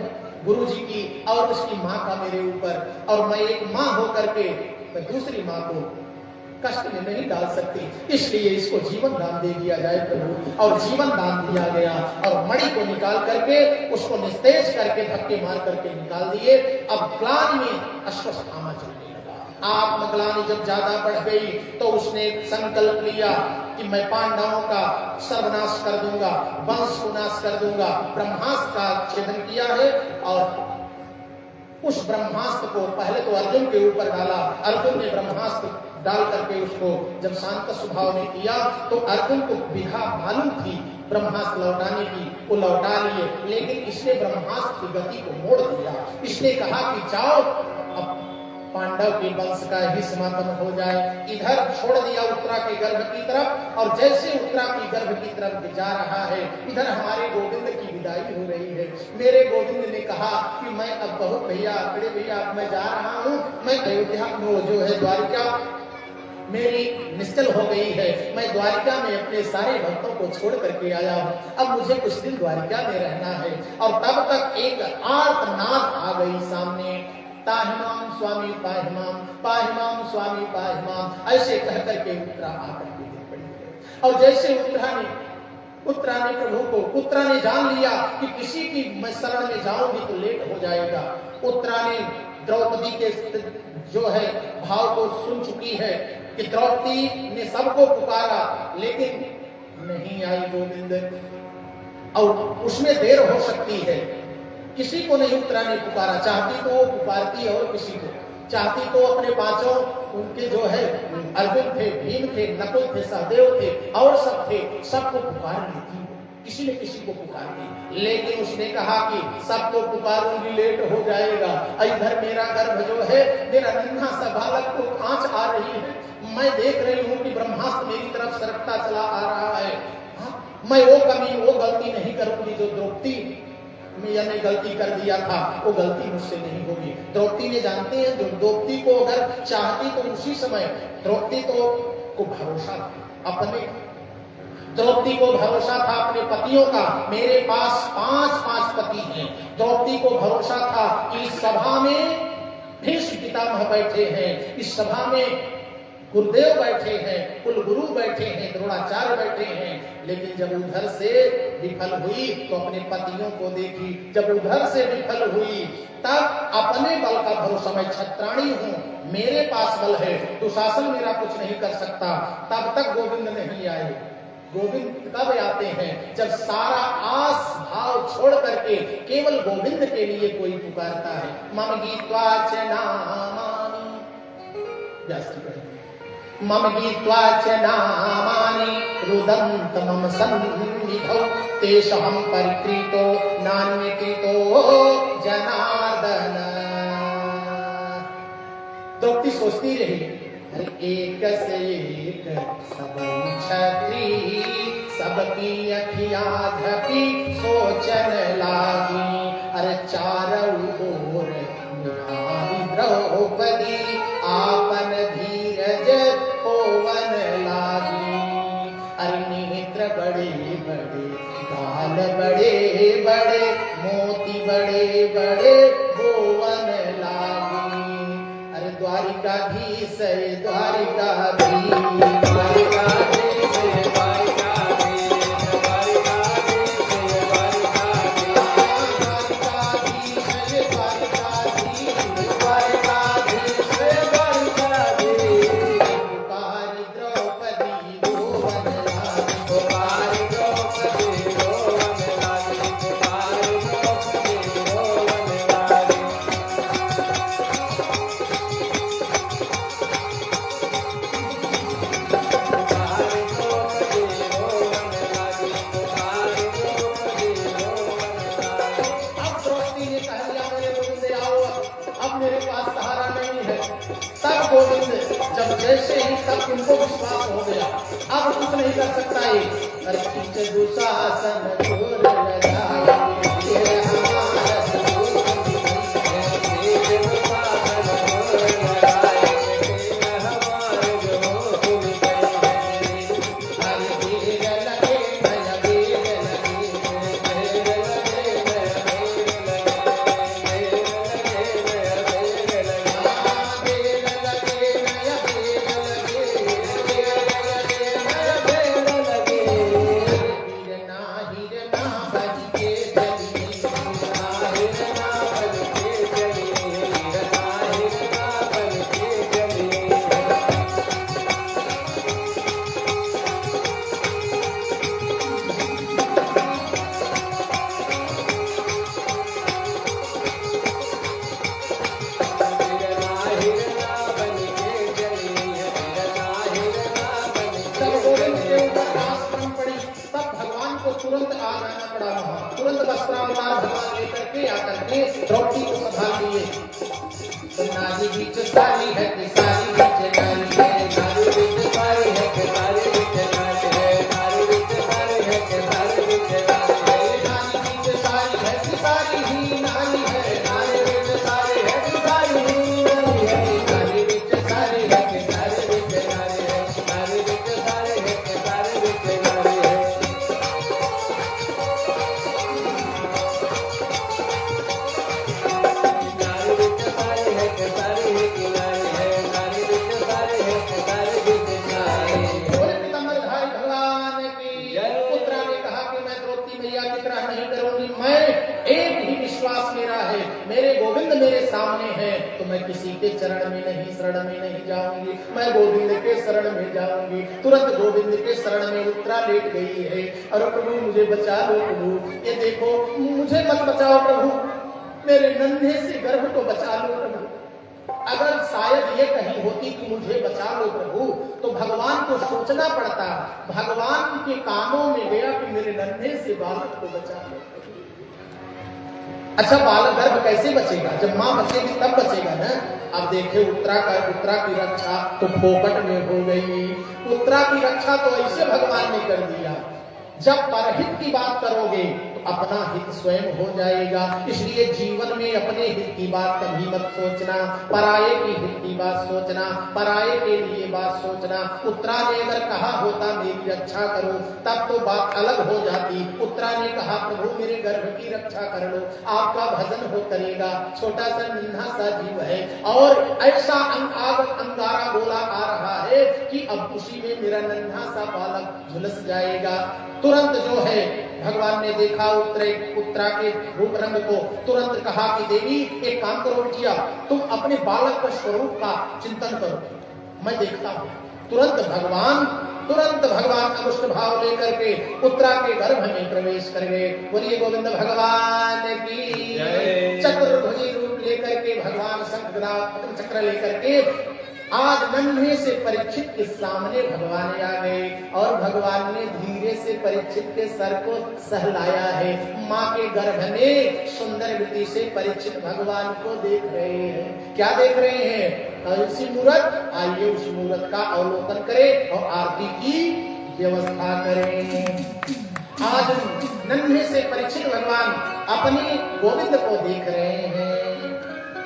गुरु जी की और उसकी माँ का मेरे ऊपर, और मैं एक माँ होकर के मैं दूसरी माँ को कष्ट में नहीं डाल सकती, इसलिए इसको जीवन दान दे दिया जाए प्रभु। और जीवन दान दिया गया और मणि को निकाल करके उसको निस्तेज करके धक्के मार करके निकाल दिए। अब ग्लानि में अश्वत्थामा चलने लगा। आत्मग्लानि जब ज्यादा बढ़ गई तो उसने संकल्प लिया कि मैं पांडवों का सर्वनाश कर दूंगा, वंश को नाश कर दूंगा। ब्रह्मास्त्र का छेदन किया है और उस ब्रह्मास्त्र को पहले तो अर्जुन के ऊपर डाला। अर्जुन ने ब्रह्मास्त्र डाल करके उसको जब शांत स्वभाव ने किया तो अर्जुन को विधा मालूम थी ब्रह्मास्त्र लौटाने की, वो लौटा लिए, लेकिन इसने ब्रह्मास्त्र की गति को मोड़ दिया। इसने कहा कि जाओ अब पांडव के वंश का ही समापन हो जाए। इधर छोड़ दिया उत्तरा के गर्भ की तरफ, और जैसे उत्तरा की गर्भ की तरफ जा रहा है इधर हमारे गोविंद की विदाई हो रही है। मेरे गोविंद ने कहा कि मैं अब बहुत भैया बड़े भैया अब मैं जा रहा हूँ, मैं अयोध्या में जो है द्वारिका मेरी निश्चल हो गई है, मैं द्वारिका में अपने सारे भक्तों को छोड़ करके आया हूँ, अब मुझे कुछ दिन द्वारिका में रहना है। और तब तक एक आर्तनाद आ गई सामने, ताहिमाम स्वामी पाहिमाम, पाहिमाम स्वामी पाहिमाम, ऐसे कह करके उत्तरा आकर के गिर पड़ी है। और जैसे उत्तरा ने प्रभु को, उत्तरा ने जान लिया कि किसी की मैं शरण में जाऊंगी तो लेट हो जाएगा। उत्तरा ने द्रौपदी के जो है भाव को सुन चुकी है कि द्रौपदी ने सबको पुकारा लेकिन नहीं आई गोविंद, और उसमें देर हो सकती है। किसी को नहीं उत्तरा ने पुकारा, चाहती तो वो पुकारती और किसी को चाहती तो अपने पांचों उनके जो है अर्जुन थे, भीम थे, नकुल थे, सहदेव थे और सब थे, सबको पुकार लेती, किसी ने किसी को पुकार दी। लेकिन उसने कहा कि सबको पुकारूंगी लेट हो जाएगा, इधर मेरा गर्भ जो है मेरा नन्हा सा बालक को आंच आ रही है, मैं देख रही हूँ कि ब्रह्मास्त्र मेरी तरफ सरकता चला आ रहा है। मैं वो कमी वो गलती नहीं करूंगी जो द्रौपदी मैंने गलती कर दिया था, वो गलती मुझसे नहीं होगी। द्रौपदी ने जानते हैं जो द्रौपदी को अगर चाहती तो उसी समय द्रौपदी को भरोसा था अपने, द्रौपदी को भरोसा था अपने पतियों का, मेरे पास 5 पति हैं। द्रौपदी को भरोसा था कि इस सभा में भीष्म पितामह बैठे हैं, इस सभा में गुरुदेव बैठे हैं, कुलगुरु बैठे हैं, द्रोणाचार्य बैठे हैं। लेकिन जब उधर से विफल हुई तो अपने पतियों को देखी, जब उधर से विफल हुई तब अपने बल का भरोसा, मैं छत्राणी हूँ, मेरे पास बल है, दुशासन मेरा कुछ नहीं कर सकता। तब तक गोविंद नहीं आए। गोविंद कब आते हैं? जब सारा आस भाव छोड़ करके केवल गोविंद के लिए कोई पुकारता है। मम गीत्वा च नामानि, मम गीत्वा च नामानि रुदन्त मम सन्निधौ तेषहं परिकृतो नान्यकृतो जनार्दन। द्रौपदी सोचती रही, एक से एक सब छत्री, सबकी अखियाँ झपी सोचन लागी, अरे चारों ओर निहारी द्रौपदी आपन धीरज होवन लागी। अरे नेत्र बड़े बड़े, गाल बड़े बड़े, मोती बड़े बड़े होवन लागी। अरे द्वारिकाधीश द्वारिकाधीश, द्वारिकाधीश मेरे पास सहारा नहीं है, अब गोविंद जब जैसे ही तब उनको विश्वास हो गया, अब कुछ नहीं कर सकता है। अर्पित दुशासन घोर लगाए, ये हमारा तुरंत आ जाना पड़ा वहां, तुरंत वस्त्रावतार भगवान लेकर के आकर के द्रौपदी को संभाल लिए। तो नारी बीच सारी है कि सारी बीच नारी है, नारी बीच सारी है कि सारी बीच नारी है, नारी बीच सारी है कि सारी बीच नारी है, नारी बीच सारी है कि सारी ही नारी है, नारी बीच सारी है कि सारी ही नारी है, नारी बीच सारी है कि सारी बीच नारी है, नारी बीच सारी है कि सारी बीच नारी है। मेरे गोविंद मेरे सामने हैं तो मैं किसी के चरण में नहीं, शरण में नहीं जाऊंगी, मैं गोविंद के शरण में जाऊंगी। तुरंत गोविंद के शरण में उत्तरा लेट गई है, और प्रभु मुझे बचा लो प्रभु, ये देखो मुझे मत बचाओ प्रभु, मेरे नन्हे से गर्भ को बचा लो प्रभु। अगर शायद ये कही होती कि मुझे बचा लो प्रभु, तो भगवान को सोचना पड़ता, भगवान के कानों में गया कि मेरे नन्हे से बालक को बचा लो। अच्छा, बालक गर्भ कैसे बचेगा? जब मां बचेगी तब बचेगा ना। अब देखे उत्तरा की रक्षा तो फोकट में हो गई। उत्तरा की रक्षा तो ऐसे भगवान ने कर दिया, जब परहित की बात करोगे तो अपना हित स्वयं हो जाएगा। इसलिए जीवन में अपने हित की बात कभी मत सोचना, पराये की हित की बात सोचना, पराये के लिए बात सोचना। उत्तरा ने अगर कहा होता मेरी रक्षा करो, तब तो बात अलग हो जाती। उत्तरा ने कहा प्रभु मेरे गर्भ की रक्षा कर लो, आपका भजन हो करेगा। छोटा सा नन्हा सा जीव है और ऐसा अंगारा गोला आ रहा है कि अब उसी में मेरा नन्हा सा बालक झुलस जाएगा। तुरंत जो है भगवान ने देखा उत्तरा के रूप रंग को, तुरंत कहा कि देवी एक काम करो बिटिया, तुम अपने बालक के स्वरूप का चिंतन करो, मैं देखता हूँ। तुरंत भगवान अमुष्ट भाव लेकर के उत्तरा के गर्भ में प्रवेश कर गए। बोलिए गोविंद भगवान की। चतुर्भुजी रूप लेकर के भगवान शंख चक्र लेकर के आज नन्हे से परीक्षित के सामने भगवान आ गए, और भगवान ने धीरे से परीक्षित के सर को सहलाया है। माँ के गर्भ में सुंदर रीति से परीक्षित भगवान को देख रहे हैं। क्या देख रहे हैं? उसी मूर्त, आइए उसी मूर्त का अवलोकन करें और आरती की व्यवस्था करें। आज नन्हे से परीक्षित भगवान अपने गोविंद को देख रहे हैं।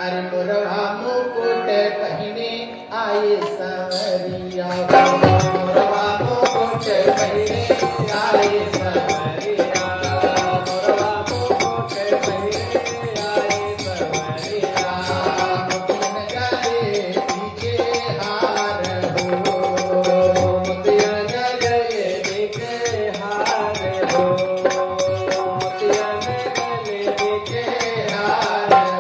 अरे मोरवा मुकुट पहिने आए सांवरिया, मोरवा मुकुट पहिने आए सांवरिया, मोरवा मुकुट पहिने आए सांवरिया, मोतियन गले पीछे हार हो, मोतियन गले पीछे हार हो, मोतियन गले पीछे हार हो।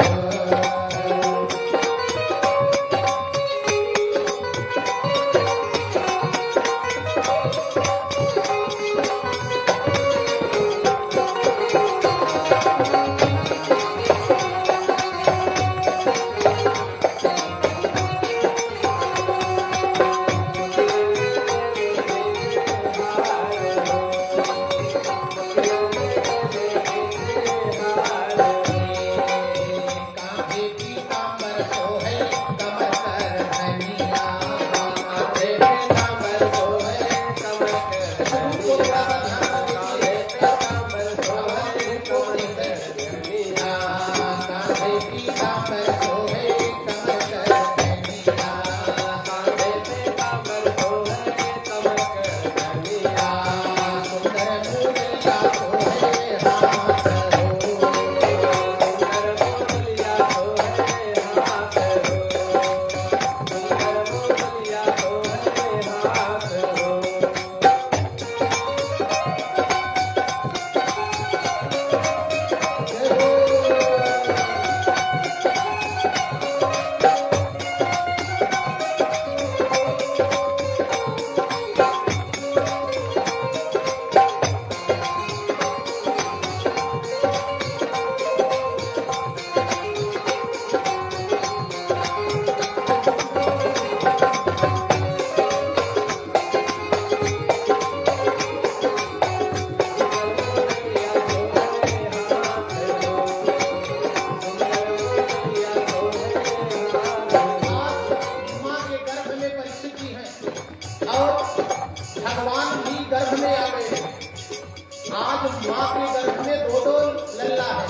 माँ के गर्भ में दो दो लल्ला है,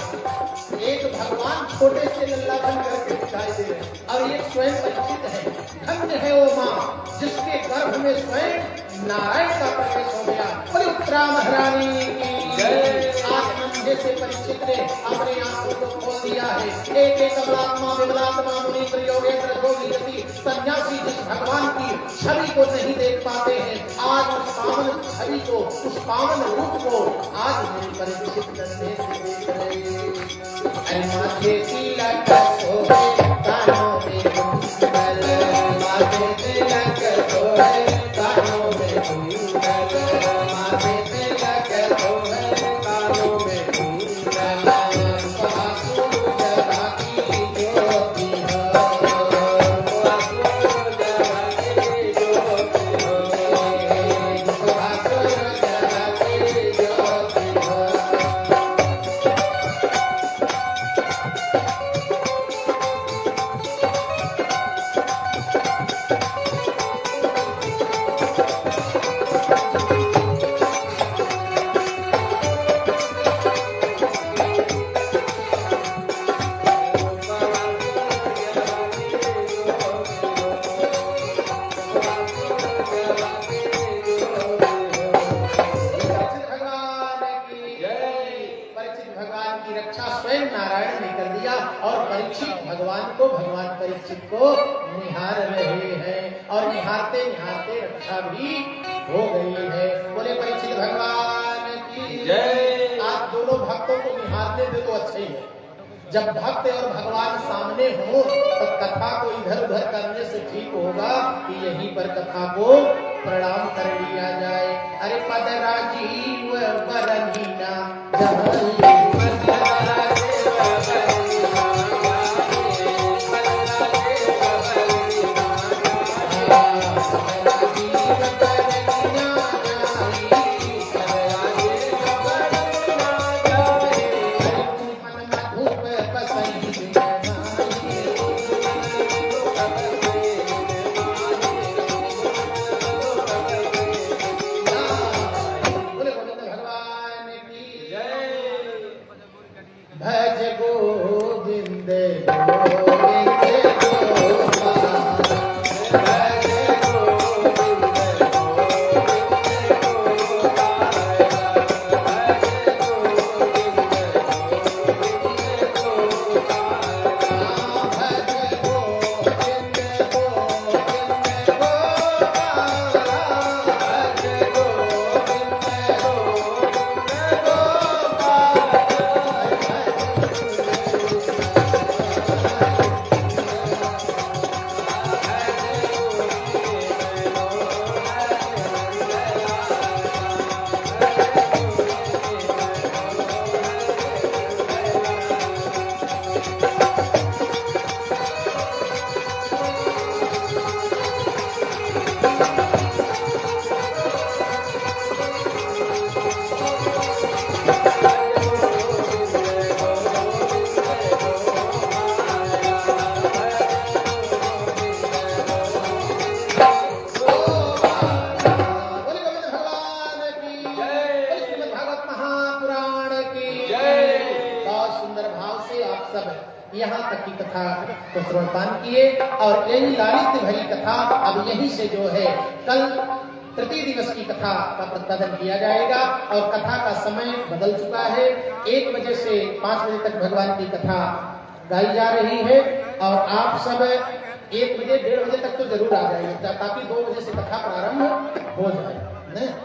एक भगवान छोटे से लल्ला बन करके दिखाई दे रहे हैं और ये स्वयं परीक्षित है। धन्य है वो माँ जिसके गर्भ में स्वयं नारायण का प्रवेश हो गया। बोले उत्तरा महारानी की जय। आज अंधे से परीक्षित ने अपने आंखों को खोल दिया है। एक एक अबलात्मा विबलात्मा मुनि प्रयोगेंद्र जोगी यति सन्यासी जिस भगवान की छवि को नहीं देख पाते हैं, आज उस पावन छवि को, उस पावन रूप को आज मेरे परीक्षित अंधे से देख रहे हैं। माथे तिलक सोहे कानों में कुंडल, माथे तिलक सोहे कानों में कुंडल, माथे तिलक सोहे कानों में कुंडल, सुहासुर जगा की ज्योति हो, सुहासुर जगा की ज्योति हो, सुहासुर जगा की ज्योति हो। परीक्षित को निहार रहे हैं और निहारते निहारते रक्षा भी हो गई है। बोले परीक्षित भगवान की जय। आप दोनों भक्तों को निहारने दे तो अच्छा ही है। जब भक्त और भगवान सामने हो तो कथा को इधर उधर करने से ठीक होगा कि यहीं पर कथा को प्रणाम कर लिया जाए। अरे पद राजीव बरनीना यहाँ तक की कथा को श्रवणपान किए और यही लालित्य भरी कथा अब यहीं से जो है कल तृतीय दिवस की कथा का प्रतिपादन किया जाएगा और कथा का समय बदल चुका है। 1 बजे से 5 बजे तक भगवान की कथा गाई जा रही है और आप सब 1 बजे 1:30 बजे तक तो जरूर आ जाइए ताकि 2 बजे से कथा प्रारंभ हो जाए।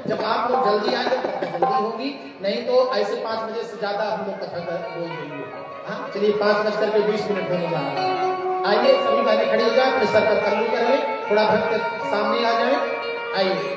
जब आप लोग जल्दी आएंगे तो जल्दी होगी, नहीं तो ऐसे 5 बजे से ज्यादा हम लोग कथा बोल देंगे। हाँ चलिए 5:20 होने जा रहा है। आइए सभी बहने खड़ी हो जाए, अपने सर पर कर्ली कर ले, थोड़ा भक्त सामने आ जाए। आइए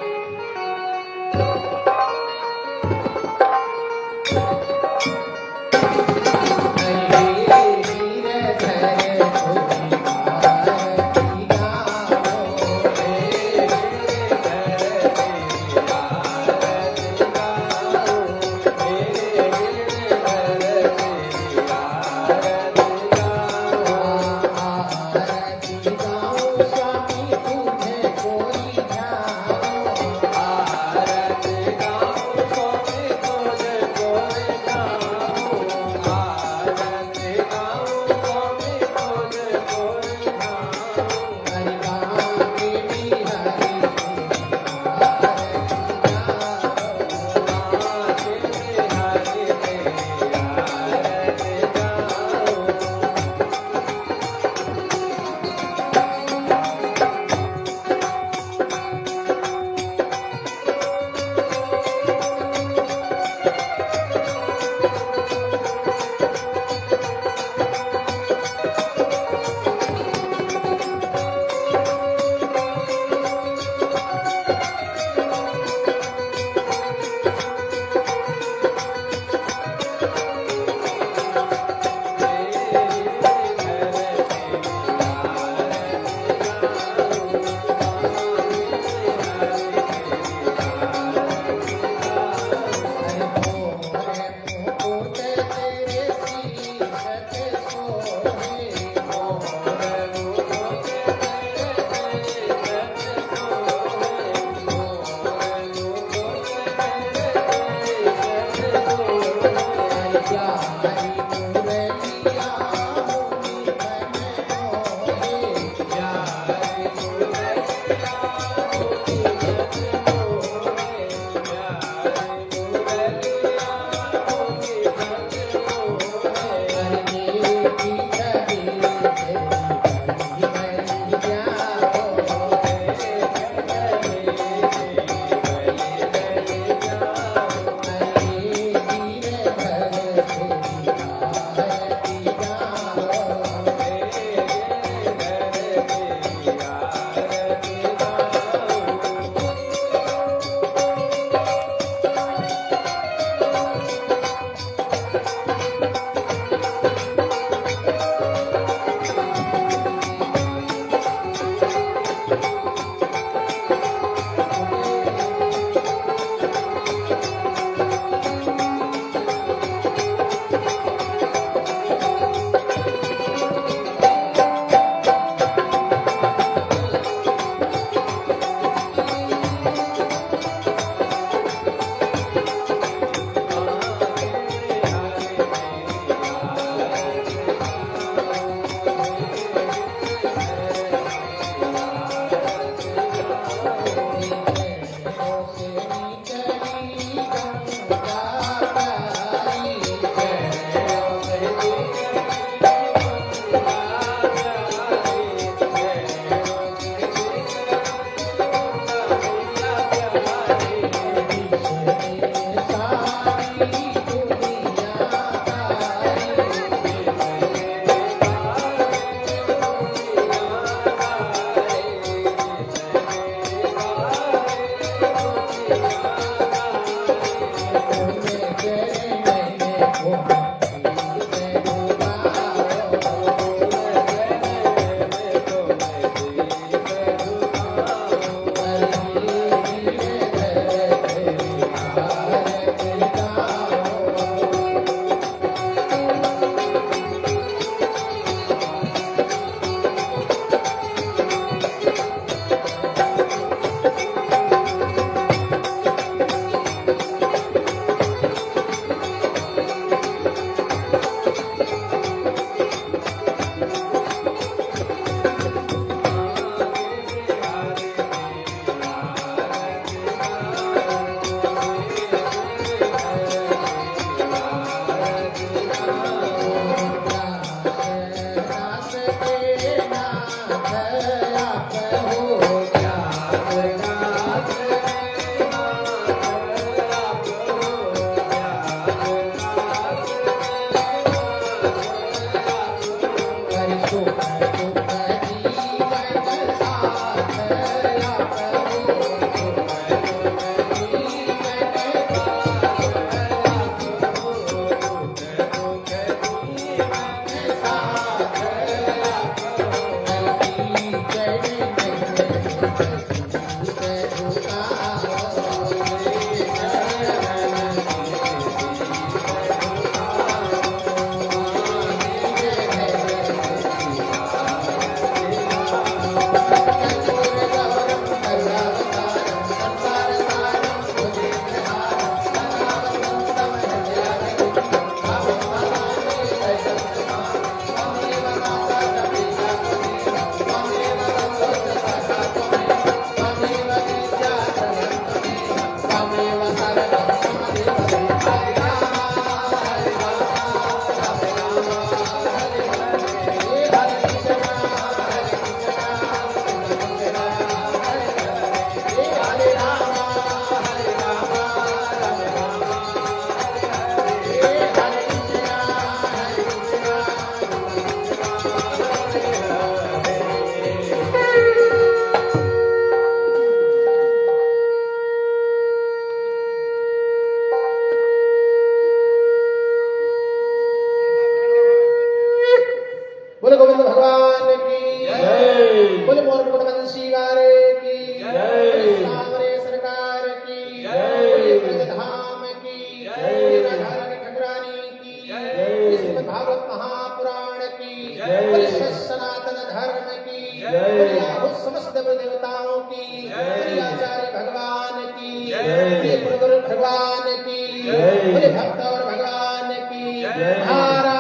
बोले गोविंद भगवान की जय। बोले मोरकुट बंशी वारे की जय। सांवरे सरकार की जय। बोले ब्रजधाम की जय। राधारानी ठाकुरानी की जय। श्रीमद् भागवत महापुराण की जय। बोले सनातन धर्म की जय। बोले आहुत समस्त देवताओं की जय। बोले आचार्य भगवान की जय। बोले गुरु भगवान की जय। बोले भक्त और भगवान की जय। भारत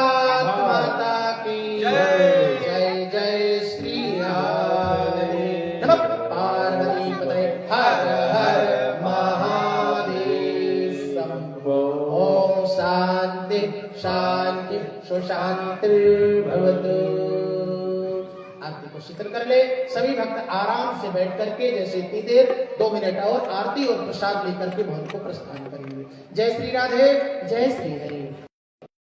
माता की जय। जय जय श्री राम नमः पार्वती पतये हर हर महादेव शंभो ओम शांति शांति सुशांतिर्भवतु। आरती को शीतल कर ले सभी भक्त आराम से बैठ करके जैसे इतनी देर 2 मिनट और आरती और प्रसाद लेकर के भवन को प्रस्थान करेंगे। जय श्री राधे जय श्री हरि।